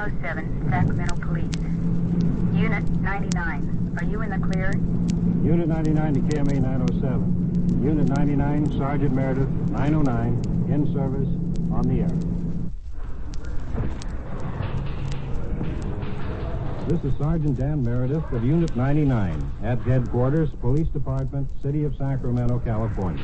907, Sacramento Police. Unit 99, are you in the clear? Unit 99 to KMA 907. Unit 99, Sergeant Meredith, 909, in service, on the air. This is Sergeant Dan Meredith of Unit 99 at Headquarters, Police Department, City of Sacramento, California.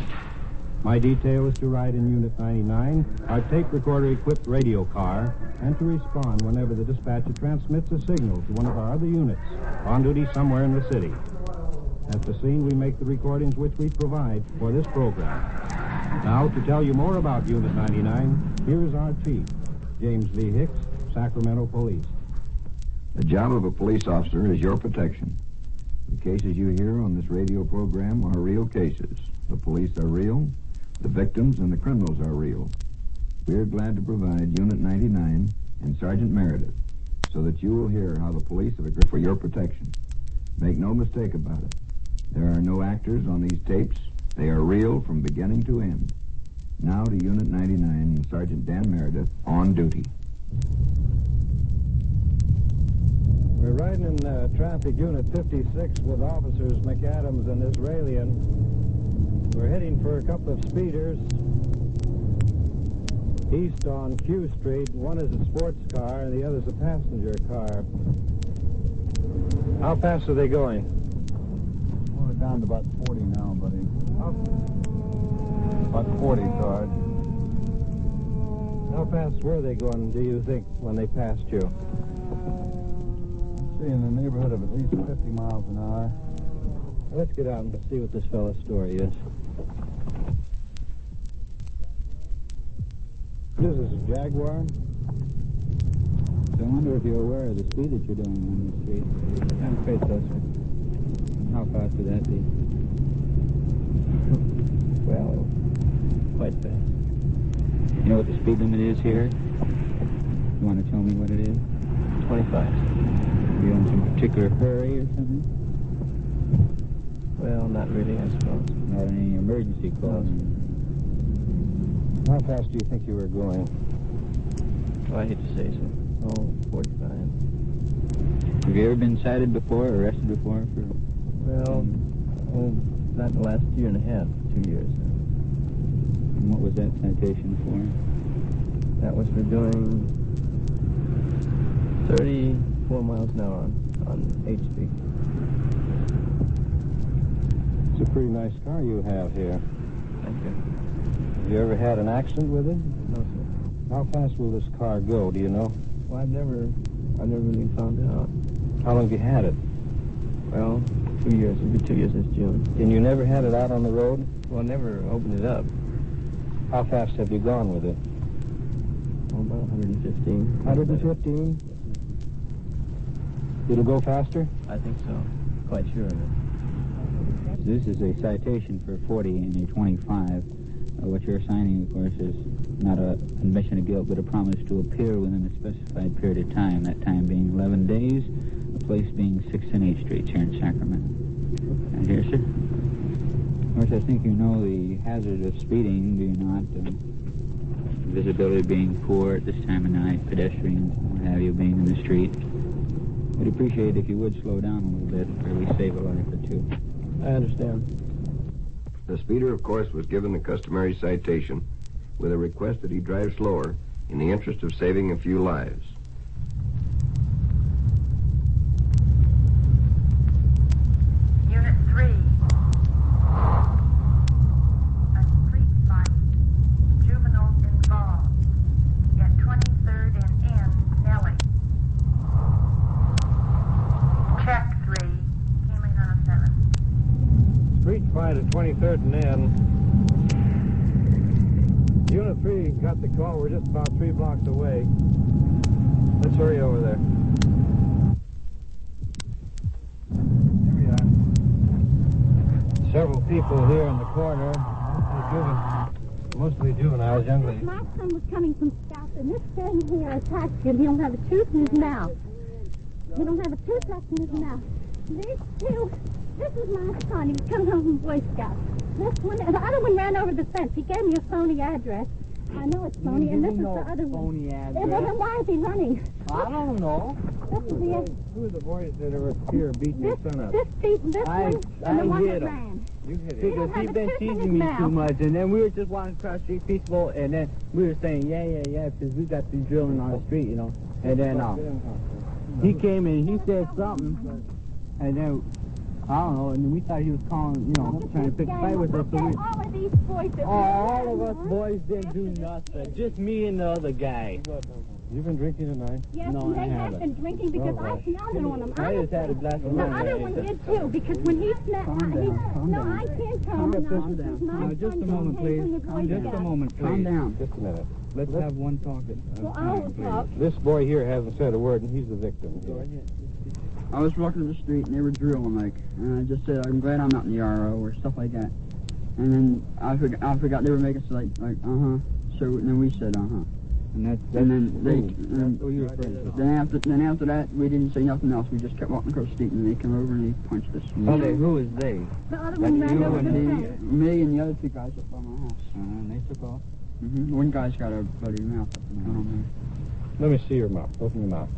My detail is to ride in Unit 99, our tape recorder-equipped radio car, and to respond whenever the dispatcher transmits a signal to one of our other units on duty somewhere in the city. At the scene, we make the recordings which we provide for this program. Now, to tell you more about Unit 99, here is our chief, James V. Hicks, Sacramento Police. The job of a police officer is your protection. The cases you hear on this radio program are real cases. The police are real. The victims and the criminals are real. We are glad to provide Unit 99 and Sergeant Meredith so that you will hear how the police have agreed for your protection. Make no mistake about it. There are no actors on these tapes. They are real from beginning to end. Now to Unit 99 and Sergeant Dan Meredith on duty. We're riding in traffic Unit 56 with officers McAdams and Israelian. We're heading for a couple of speeders east on Q Street. One is a sports car and the other's a passenger car. How fast are they going? Well, we're down to about 40 now, buddy. About 40, Sarge. How fast were they going, do you think, when they passed you? Let's see, in the neighborhood of at least 50 miles an hour. Let's get out and see what this fellow's story is. This is a Jaguar. So I wonder if you're aware of the speed that you're doing on the street. I'm afraid so, sir. How fast would that be? Well, quite fast. You know what the speed limit is here? You want to tell me what it is? 25. Are you in some particular hurry or something? Well, not really, I suppose. Not any emergency calls? No. How fast do you think you were going? Well, I hate to say so. Oh, 45. Have you ever been cited before or arrested before for... Well, not the last year and a half, 2 years. And what was that citation for? That was for doing 34 miles an hour on H Street. It's a pretty nice car you have here. Thank you. Have you ever had an accident with it? No, sir. How fast will this car go, do you know? Well, I've never really found out. How long have you had it? Well, 2 years. It'll be 2 years this June. And you never had it out on the road? Well, I never opened it up. How fast have you gone with it? Oh, about 115. 115? It'll go faster? I think so. Quite sure of it. This is a citation for 40 and a 25. What you're signing, of course, is not an admission of guilt, but a promise to appear within a specified period of time, that time being 11 days, the place being 6th and 8th Streets here in Sacramento. And here, sir. Of course, I think you know the hazard of speeding, do you not? Visibility being poor at this time of night, pedestrians, what have you, being in the street. We'd appreciate if you would slow down a little bit, or we save a life or two. I understand. The speeder, of course, was given the customary citation with a request that he drive slower in the interest of saving a few lives. Unit 3. A street fight. Juvenile involved. At 23rd and N, Nellie. Check 3. KMA 907. Street fight at 23rd and N. Unit 3 got the call. We're just about 3 blocks away. Let's hurry over there. Here we are. Several people here in the corner. Mostly juveniles, young ladies. My son was coming from South, and this man here attacked him. He don't have a tooth in his mouth. He don't have a tooth left in his mouth. These two, this is my son. He was coming home from Boy Scouts. This one, the other one ran over the fence. He gave me a phony address. I know it's phony, and this is the other one. Phony Yeah, well, then address. why is he running? I don't know. This is the... Who are the boys that are here beating your son up? This one, and the one hit that him. ran. You hit him. Because don't have he's a been tooth in his teasing me too mouth. much, and then we were just walking across the street peaceful, and then we were saying, yeah, because we got these drilling on the street, you know. And then he came in and he said something, and then, I don't know, and we thought he was calling, you know, trying to pick a fight with us. So we, All of these boys that all of us boys didn't do nothing, just me and the other guy. You've been drinking tonight? Yes, No, and I they have haven't. been drinking because I smelled it on them. I just had a glass of The wine. other one did too, because when he smelled, no, I can't calm down. Calm down. Now, just a moment, please. Just a moment, please. Calm down. Just a minute. Let's have one talk at a Well, I will time, talk. please. This boy here hasn't said a word, and he's the victim. I was walking the street and they were drilling like, and I just said, I'm glad I'm not in the RO or stuff like that. And then I forgot they were making us like, So and then we said, And that's And then they, who you referring to. then after that, we didn't say nothing else. We just kept walking across the street, and they came over and they punched us. Okay, who is they? The other one ran You over the and fence. me and the other two guys up by my house. And they took off. One guy's got a bloody mouth. Let me see your mouth. Open your mouth.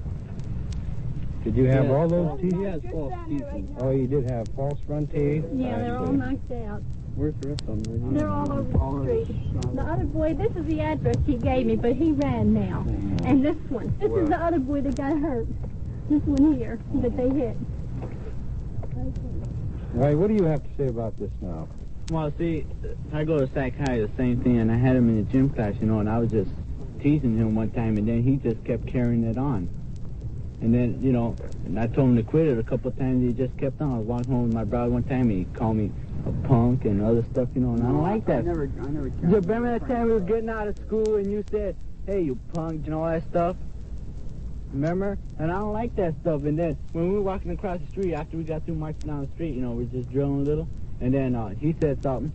Did you have all those teeth? He has false teeth. Oh, you did have false front teeth? Yeah, they're all knocked out. Where's the rest of them? They're all over the street. The other boy, this is the address he gave me, but he ran now. And this one. This is the other boy that got hurt. This one here that they hit. Right, what do you have to say about this now? Well, see, I go to psychiatry, the same thing, and I had him in the gym class, you know, and I was just teasing him one time, and then he just kept carrying it on. And then, you know, and I told him to quit it a couple of times, he just kept on. I was walking home with my brother one time, and he called me a punk and other stuff, you know, and I don't like that. I never You remember that time we were getting out of school and you said, hey, you punk, you know, all that stuff? Remember? And I don't like that stuff. And then when we were walking across the street, after we got through marching down the street, you know, we were just drilling a little. And then he said something.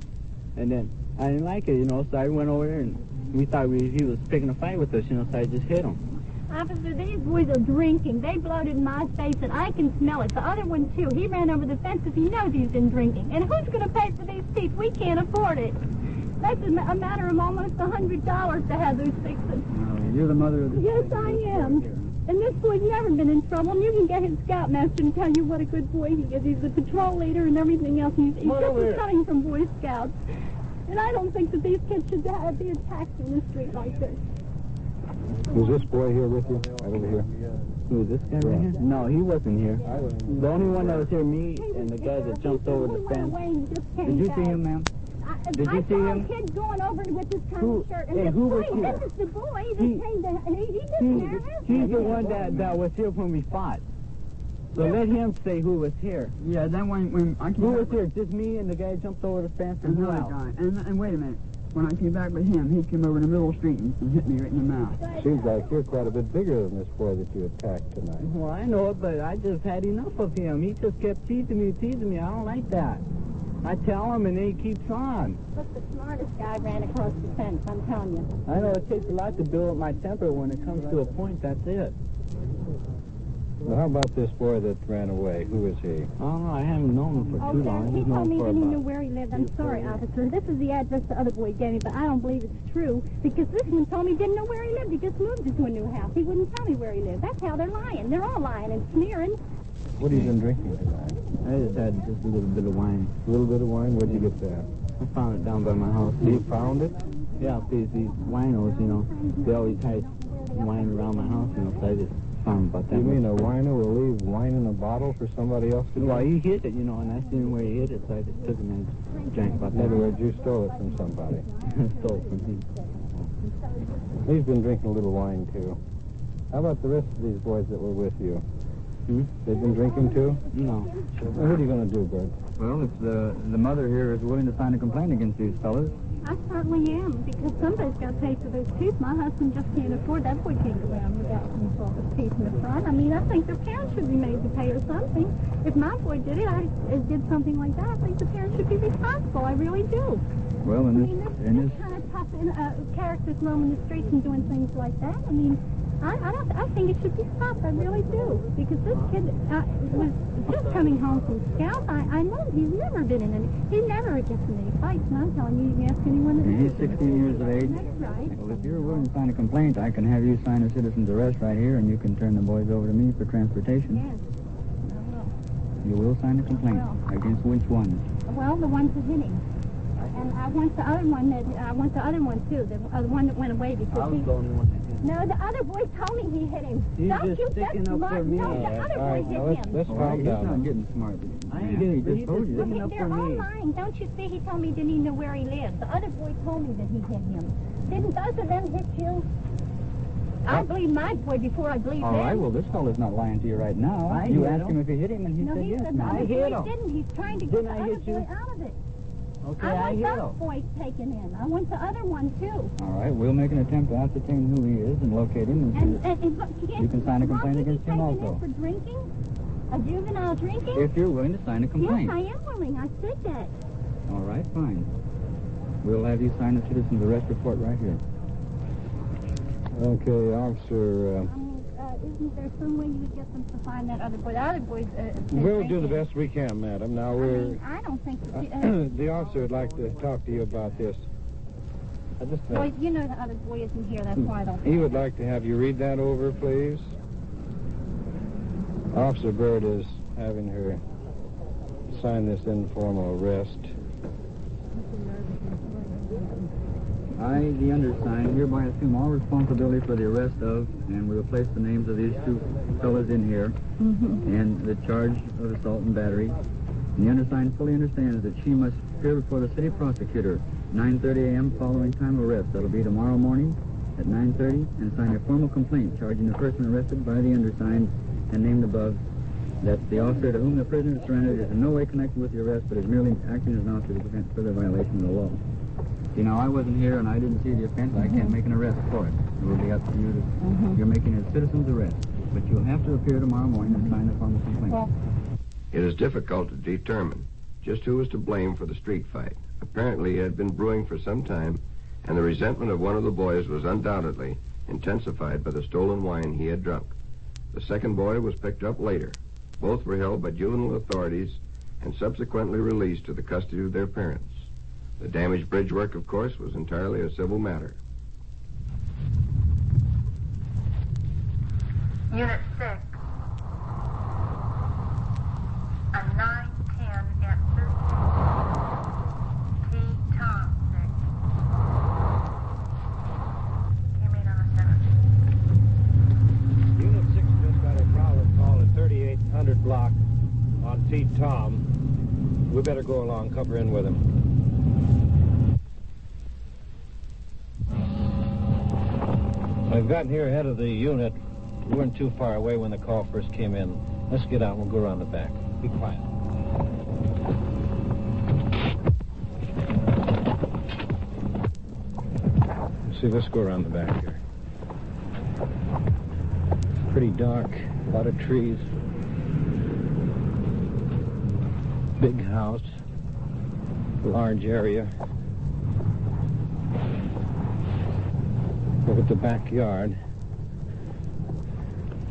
And then I didn't like it, you know, so I went over there and we thought he was picking a fight with us, you know, so I just hit him. Officer, these boys are drinking. They bloated in my face, and I can smell it. The other one, too. He ran over the fence because he knows he's been drinking. And who's going to pay for these teeth? We can't afford it. That's a matter of almost $100 to have those fixed. You're the mother of the... Yes, I am. And this boy's never been in trouble. And you can get his scoutmaster and tell you what a good boy he is. He's the patrol leader and everything else. He's just coming from Boy Scouts. And I don't think that these kids should be attacked in the street like this. Was this boy here with you? Right over here? Who, this guy right here? No, he wasn't here. The only one that was here, me and the guy that jumped over the fence. Did you see him, ma'am? Did you see him? I saw a kid going over with his collar shirt. And who was here? This is the boy that came to... He didn't hear him. He's the one that was here when we fought. So let him say who was here. Yeah, then when I came Who back was here? Just me and the guy jumped over the fence and and who the other else? guy. And wait a minute. When I came back with him, he came over in the middle of the street and hit me right in the mouth. Seems like you're quite a bit bigger than this boy that you attacked tonight. Well, I know it, but I just had enough of him. He just kept teasing me. I don't like that. I tell him, and then he keeps on. But the smartest guy ran across the fence, I'm telling you. I know it takes a lot to build up my temper. When it comes to a point, that's it. Well, how about this boy that ran away? Who is he? I don't know. I haven't known him for too long. He He's told known me for that he knew about... where he lived. I'm sorry, officer. This is the address the other boy gave me, but I don't believe it's true. Because this one told me he didn't know where he lived. He just moved into a new house. He wouldn't tell me where he lived. That's how they're lying. They're all lying and sneering. What have you been drinking tonight? I just had just a little bit of wine. A little bit of wine? Where'd you get that? I found it down by my house. You found it? Yeah, these winos, you know, they always hide wine around my house, you know, so I just found about that. You mean a wino will leave wine in a bottle for somebody else to Well, drink? he hid it, you know, and I seen where he hid it, so I just took it and I drank about In that. other words, you stole it from somebody. Stole it from him. He's been drinking a little wine, too. How about the rest of these boys that were with you? They've been drinking, too? No. Well, what are you going to do, Bert? Well, if the mother here is willing to sign a complaint against these fellas, I certainly am, because somebody's got to pay for those teeth. My husband just can't afford that. Boy can't go around without some sort of teeth in the front. I mean, I think their parents should be made to pay or something. If my boy did it, I did something like that, I think the parents should be responsible. I really do. well, I mean, this kind of tough characters roaming the streets and doing things like that. I mean, I think it should be stopped. I really do. Because this kid was just coming home from Scouts. I know he's never been in any. He never gets in any fights. And I'm telling you, you can ask anyone that He's 16 years of age. That's right. Well, if you're willing to sign a complaint, I can have you sign a citizen's arrest right here, and you can turn the boys over to me for transportation. Yes. I will. You will sign a complaint. Against which one? Well, the ones that hit him. And I want the other one too. The one that went away because I was the only one that hit him. No, the other boy told me he hit him. He's Don't just you sticking get up smart. for me. No, the other boy hit him. Let's All right, calm he's down. not getting smart. I ain't getting, He just told you. sticking up They're for all me. lying. Don't you see? He told me he didn't even know where he lived. The other boy told me that he hit him. Didn't both of them hit you? I believe my boy before I believe All them. right, well, this fellow's not lying to you right now. I You hit asked him. him if he hit him, and he No, said he yes. said ma'am. the other I hit boy him. didn't. He's trying to get Didn't the I other hit you? boy out of it. Okay, I I want hit those him. boys taken in. I want the other one too. All right, we'll make an attempt to ascertain who he is and locate him. You can sign a complaint against him also. For drinking? A juvenile drinking? If you're willing to sign a complaint. Yes, I am willing. I said that. All right, fine. We'll have you sign the citizen's arrest report right here. Okay, officer. Isn't there some way you could get them to find that other boy? The other boy's... We'll do the best we can, madam. Now, I don't think... the officer would like to talk to you about this. Well, you know the other boy isn't here. That's why I don't... He would like to have you read that over, please. Officer Bird is having her sign this informal arrest. I, the undersigned, hereby assume all responsibility for the arrest of, and will place the names of these two fellas in here, and the charge of assault and battery. And the undersigned fully understands that she must appear before the city prosecutor 9:30 a.m. following time of arrest. That'll be tomorrow morning at 9:30, and sign a formal complaint charging the person arrested by the undersigned and named above that the officer to whom the prisoner is surrendered is in no way connected with the arrest, but is merely acting as an officer to prevent further violation of the law. You know, I wasn't here and I didn't see the offense. I can't make an arrest for it. It will be up to you to... You're making a citizen's arrest. But you'll have to appear tomorrow morning and sign a formal complaint. It is difficult to determine just who was to blame for the street fight. Apparently, it had been brewing for some time, and the resentment of one of the boys was undoubtedly intensified by the stolen wine he had drunk. The second boy was picked up later. Both were held by juvenile authorities and subsequently released to the custody of their parents. The damaged bridge work, of course, was entirely a civil matter. Unit 6. A 910 at 13. T. Tom 6. Came in on a 7. Unit 6 just got a problem call at 3800 block on T. Tom. We better go along, cover in with him. I've gotten here ahead of the unit. We weren't too far away when the call first came in. Let's get out and we'll go around the back. Be quiet. See, let's go around the back here. Pretty dark, a lot of trees. Big house, large area. Look at the backyard.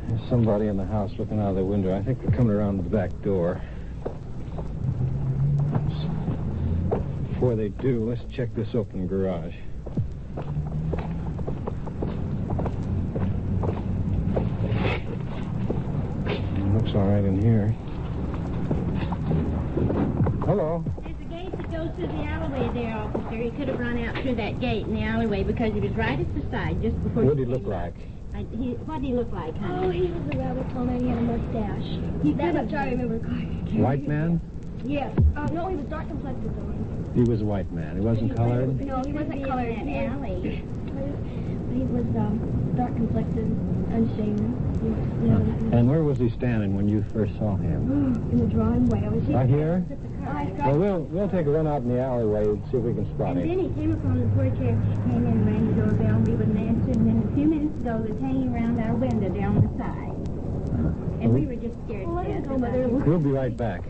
There's somebody in the house looking out of the window. I think they're coming around the back door. Before they do, let's check this open garage. Looks all right in here. Hello. There's a gate that goes through the alleyway there, officer. He could have run out through that gate in the alleyway because he was right at the side just before... What did he look like? What did he look like, honey? Oh, he was a rather tall man. He had a mustache. That much I remember. White man? Yes. No, he was dark complected though. He was a white man. He wasn't colored? No, he wasn't colored. in that alley. He was dark complected, unshaven. And where was he standing when you first saw him? In the driveway. Right here? Well, we'll take a run out in the alleyway and see if we can spot And him. then he came up on the porch after she came in and rang the doorbell and he wouldn't answer. And then a few minutes ago, he was hanging around our window down the side. And we were just scared to death. We'll be right back.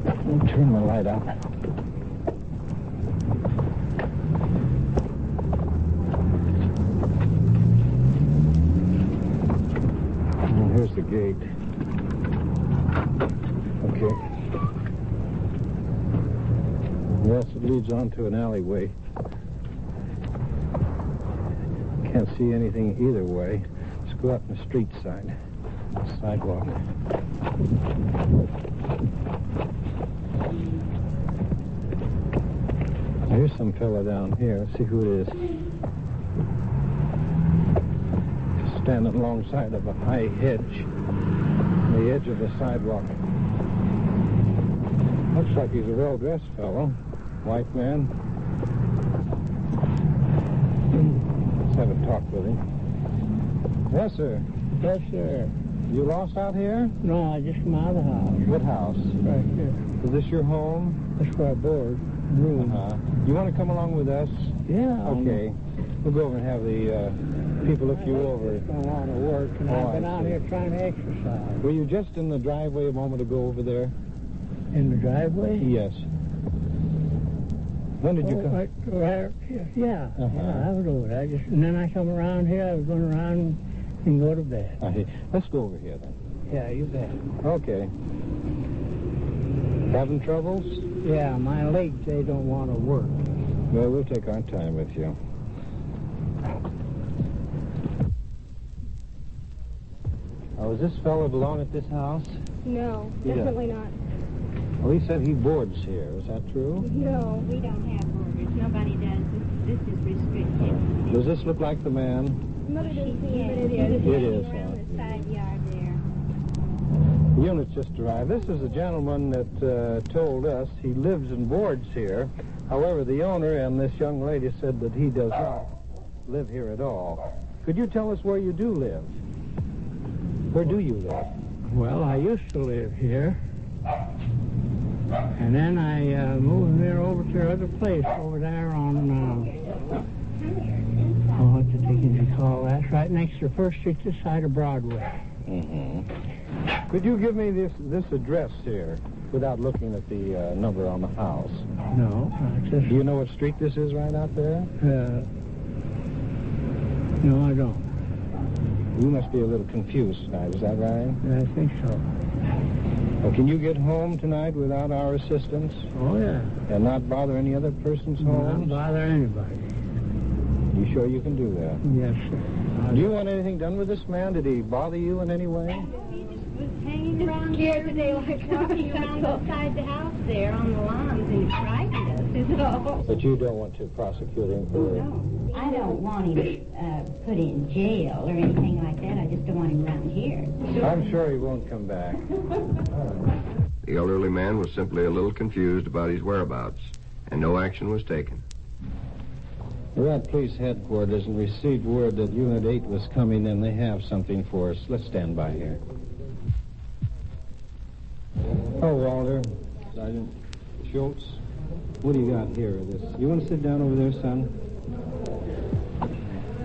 I'll turn my light up. road leads onto an alleyway. Can't see anything either way. Let's go out on the street side, sidewalk. There's some fella down here. Let's see who it is. Standing alongside of a high hedge, on the edge of the sidewalk. Looks like he's a well-dressed fellow, white man. Let's have a talk with him. Yes, sir. Yes, sir. You lost out here? No, I just come out of the house. What house? Right here. Is this your home? That's where I board. Room. You want to come along with us? Yeah. Okay. We'll go over and have the people look you over. I don't want to work, and I've been out here trying to exercise. Were you just in the driveway a moment ago over there? In the driveway? Yes. When did you come? Yeah, I was over there. And then I come around here. I was going around and go to bed. Let's go over here then. Yeah, you bet. Okay. Having troubles? Yeah, my legs, they don't want to work. Well, we'll take our time with you. Oh, does this fellow belong at this house? No, definitely not. Well, he said he boards here. Is that true? No. We don't have orders. Nobody does. This is restricted. Does this look like the man? Mother didn't see him, but It it is. is, around the side yard there. The unit just arrived. This is a gentleman that told us he lives and boards here. However, the owner and this young lady said that he does not live here at all. Could you tell us where you do live? Where do you live? Well, I used to live here. And then I moved here over to other place over there on, what do you call that? Right next to First Street, this side of Broadway. Mm-hmm. Could you give me this address here without looking at the number on the house? No, Do you know what street this is right out there? No, I don't. You must be a little confused tonight, is that right? I think so. Well, can you get home tonight without our assistance? Oh, yeah. And not bother any other person's Not homes? bother anybody. You sure you can do that? Yes, sir. Do you want anything done with this man? Did he bother you in any way? He just was hanging around here today, like walking around outside the house there on the lawns, and he frightened us, is all. But you don't want to prosecute him for... No. I don't want him put in jail or anything like that. I just don't want him around here. I'm sure he won't come back. The elderly man was simply a little confused about his whereabouts, and no action was taken. We're at police headquarters and received word that Unit 8 was coming in. They have something for us. Let's stand by here. Oh, Walter. Sergeant Schultz. What do you got here? You want to sit down over there, son?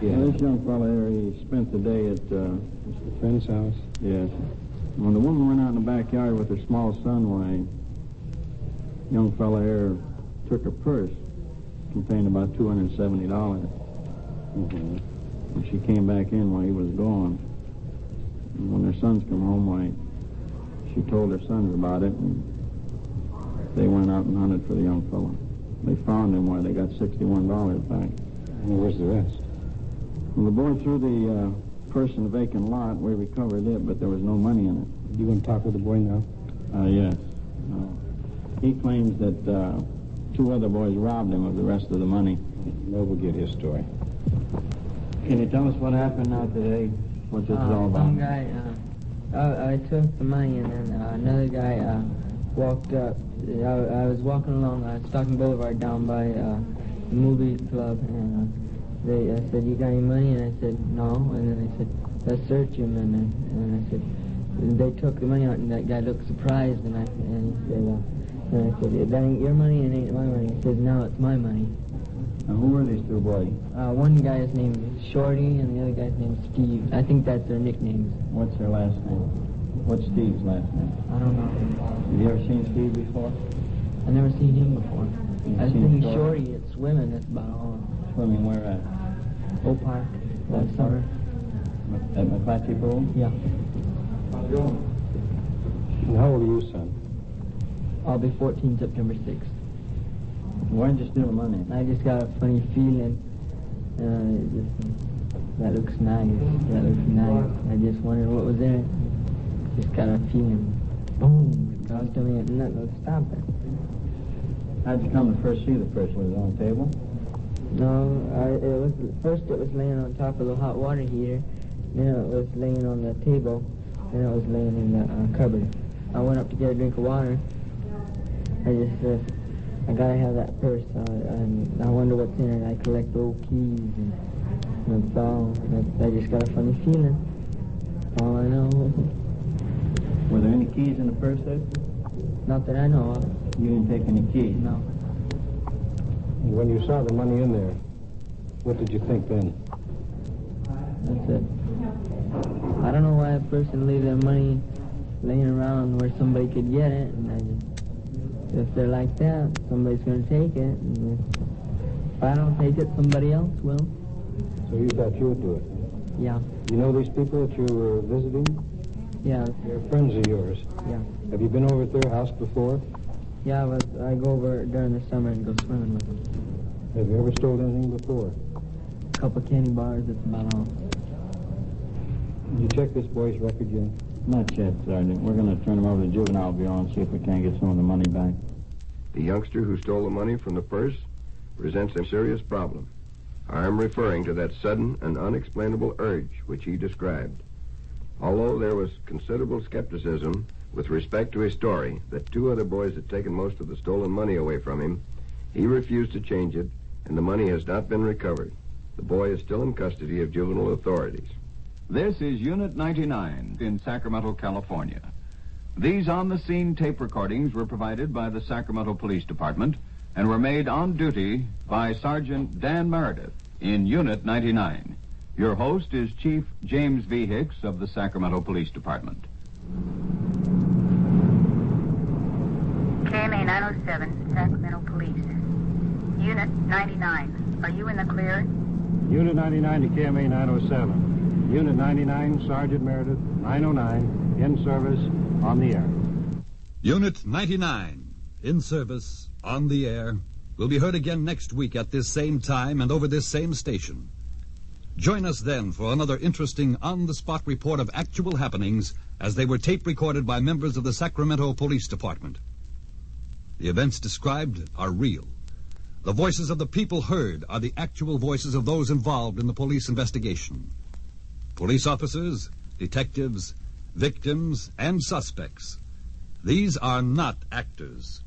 Yeah. Well, this young fella here, he spent the day at Mr. Friend's house? yes. When the woman went out in the backyard with her small son, why, young fella here took a purse contained about $270. Mm-hmm. When she came back in while he was gone, and when her sons come home, why, she told her sons about it, and they went out and hunted for the young fella. They found him while they got $61 back. And where's the rest? Well, the boy threw the purse in the vacant lot. We recovered it, but there was no money in it. You want to talk with the boy now? Yes. He claims that two other boys robbed him of the rest of the money. Well, we'll get his story. Can you tell us what happened now today? What this is all about? One guy, I took the money, and then another guy walked up. I was walking along Stockton Boulevard down by the movie club, and they said, "You got any money?" And I said, "No." And then they said, "Let's search him." And I said, they took the money out, and that guy looked surprised, and he said, and I said, "That ain't your money, and it ain't my money." He said, "No, it's my money." Now, who were these two boys? One guy's name is Shorty, and the other guy's name is Steve. I think that's their nicknames. What's their last name? What's Steve's last name? I don't know. Have you ever seen Steve before? I've never seen him before. You've I've seen seen Shorty? Shorty at swimming, that's about all. Swimming where at? Oak Park, last summer. At McClatchy Pool? Yeah. And how old are you, son? I'll be 14 September 6th. Why'd you steal the money? I just got a funny feeling. That looks nice. That looks nice. I just wondered what was in it. Just got a feeling. Boom. God told me nothing to stop it. How'd you come to first see the purse? Was it on the table? No, first it was laying on top of the hot water heater. Then it was laying on the table. Then it was laying in the cupboard. I went up to get a drink of water. I just said, I gotta have that purse. And I wonder what's in it. I collect old keys and that's all. I just got a funny feeling. That's all I know. Were there any keys in the purse, Ed? Not that I know of. You didn't take any keys? No. When you saw the money in there, what did you think then? That's it. I don't know why a person leaves their money laying around where somebody could get it. And if they're like that, somebody's going to take it. And if I don't take it, somebody else will. So you thought you would do it? Yeah. You know these people that you were visiting? Yeah. They're friends of yours. Yeah. Have you been over at their house before? Yeah, I go over during the summer and go swimming with them. Have you ever stolen anything before? A couple candy bars, that's about all. Did you check this boy's record yet? Not yet, Sergeant. We're going to turn him over to Juvenile Bureau and see if we can't get some of the money back. The youngster who stole the money from the purse presents a serious problem. I am referring to that sudden and unexplainable urge which he described. Although there was considerable skepticism with respect to his story that two other boys had taken most of the stolen money away from him, he refused to change it, and the money has not been recovered. The boy is still in custody of juvenile authorities. This is Unit 99 in Sacramento, California. These on-the-scene tape recordings were provided by the Sacramento Police Department and were made on duty by Sergeant Dan Meredith in Unit 99. Your host is Chief James V. Hicks of the Sacramento Police Department. KMA 907, Sacramento Police. Unit 99, are you in the clear? Unit 99 to KMA 907. Unit 99, Sergeant Meredith, 909, in service, on the air. Unit 99, in service, on the air, will be heard again next week at this same time and over this same station. Join us then for another interesting on-the-spot report of actual happenings as they were tape recorded by members of the Sacramento Police Department. The events described are real. The voices of the people heard are the actual voices of those involved in the police investigation. Police officers, detectives, victims, and suspects. These are not actors.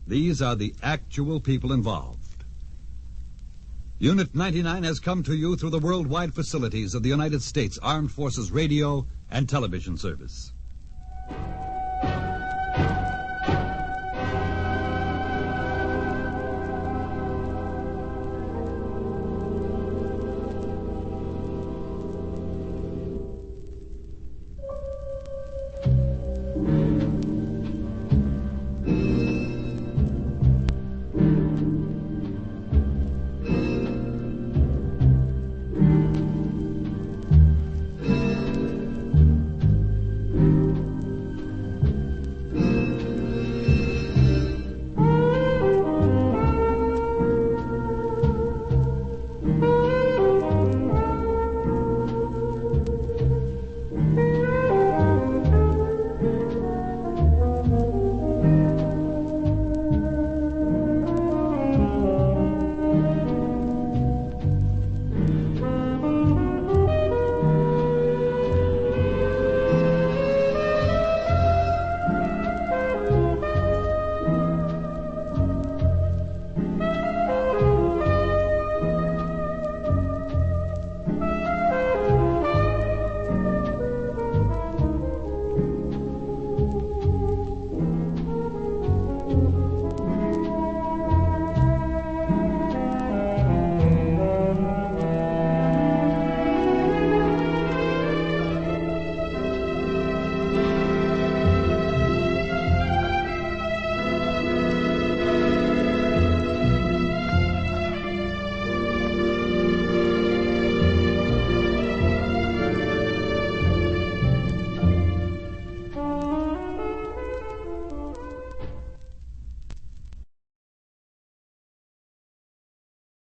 These are the actual people involved. Unit 99 has come to you through the worldwide facilities of the United States Armed Forces Radio and Television Service.